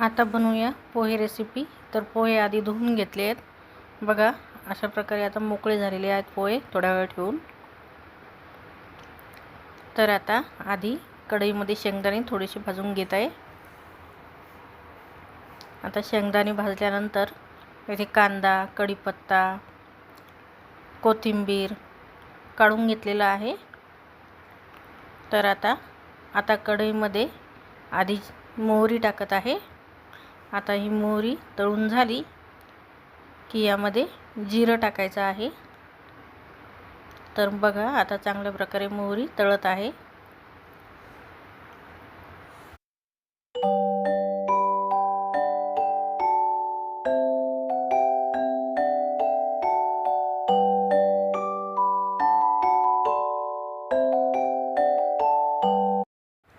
आता बनवूया पोहे रेसिपी। तर पोहे आधी धुवून घेतले आहेत बघा, अशा प्रकारे आता मोकळे झालेले आहेत पोहे थोडा वेळ ठेवून। तर आता आधी कढईमध्ये शेंगदाणे थोडेसे भाजून घेत आहे। आता शेंगदाणे भाजल्यानंतर इथे कांदा, कढीपत्ता, कोथिंबीर काढून घेतलेला आहे। तर आता कढईमध्ये आधी मोहरी टाकत आहे। आता ही मोहरी तळून झाली की यामध्ये जिरं टाकायचं आहे। तर बघा आता चांगल्या प्रकारे मोहरी तळत आहे।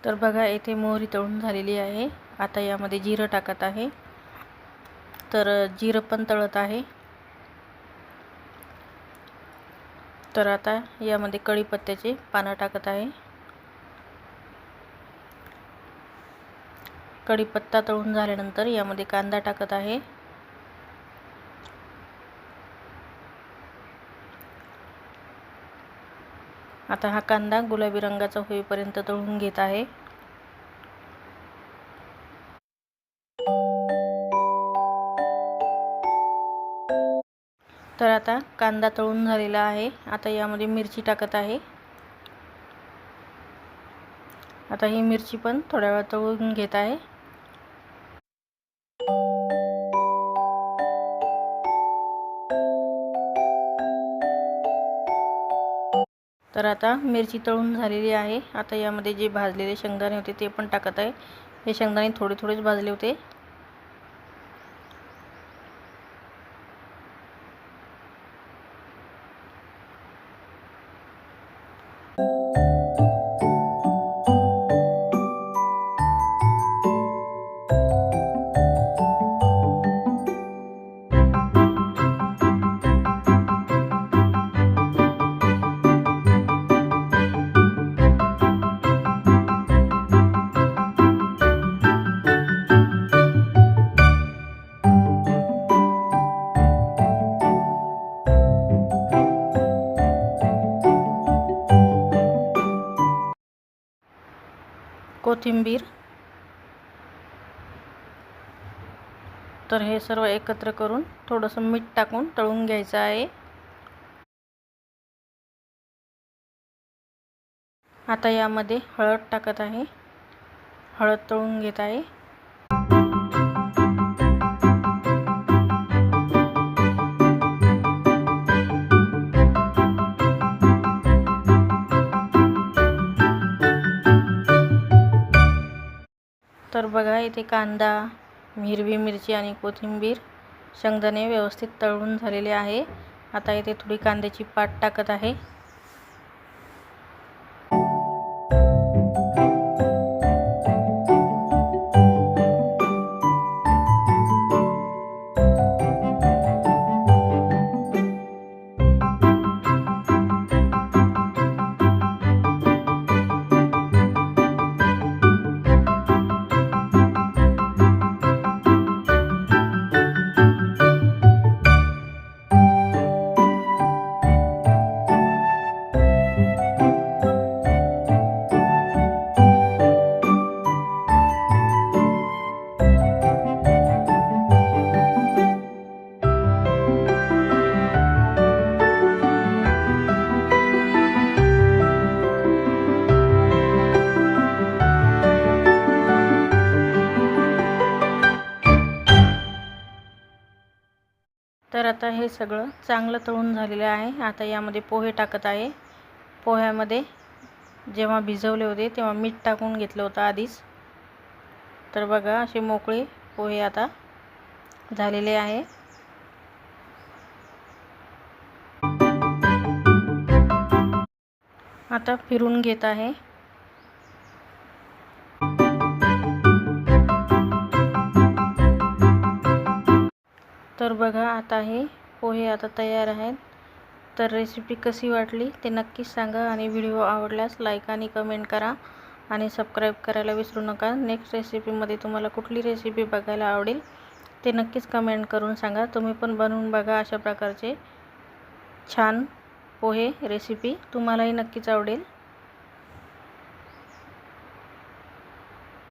तर बघा इथे मोहरी तळून झालेली आहे। आता यामध्ये जिरं टाकत आहे। तर जिरं पण तळत आहे। तर आता यामध्ये कढीपत्त्याचे पानं टाकत आहे। कढीपत्ता तळून झाल्यानंतर यामध्ये कांदा टाकत आहे। आता हा कांदा गुलाबी रंगाचा होईपर्यंत तळून घेत आहे। तर आता कांदा तळून झालेला आहे। आता यामध्ये मिरची टाकत आहे। आता ही मिरची पण थोड्या वेळ तळून घेत आहे। तर आता मिरची तळून झालेली आहे। आता यामध्ये जे भाजलेले शेंगदाणे होते ते पण टाकत आहे। हे शेंगदाणे थोडेच भाजले होते। कोथिंबीर, तर हे सर्व एकत्र करून थोडंसं मीठ टाकून तळून घ्यायचं आहे। आता यामध्ये हळद टाकत आहे। हळद तळून घेत आहे। तर बघा इथे कांदा, हिरवी मिरची आणि कोथिंबीर, शेंगदाणे व्यवस्थित तळून झालेले आहे। आता इथे थोडी कांद्याची पात टाकत आहे। तर आता हे सगळं चांगलं तळून झालेलं आहे। आता यामध्ये पोहे टाकत आहे। पोह्यामध्ये जेव्हा भिजवले होते तेव्हा मीठ टाकून घेतलं होतं आधीच। तर बघा असे मोकळे पोहे आता झालेले आहे। आता फिरून घेत आहे। तर बघा आता हे पोहे आता तयार आहेत। तर रेसिपी कशी वाटली ते नक्कीच सांगा आणि व्हिडिओ आवडल्यास लाईक आणि कमेंट करा आणि सबस्क्राईब करायला विसरू नका. नेक्स्ट रेसिपीमध्ये तुम्हाला कुठली रेसिपी बघायला आवडेल ते नक्कीच कमेंट करून सांगा. तुम्ही पण बनवून बघा अशा प्रकारचे छान पोहे रेसिपी, तुम्हालाही नक्कीच आवडेल.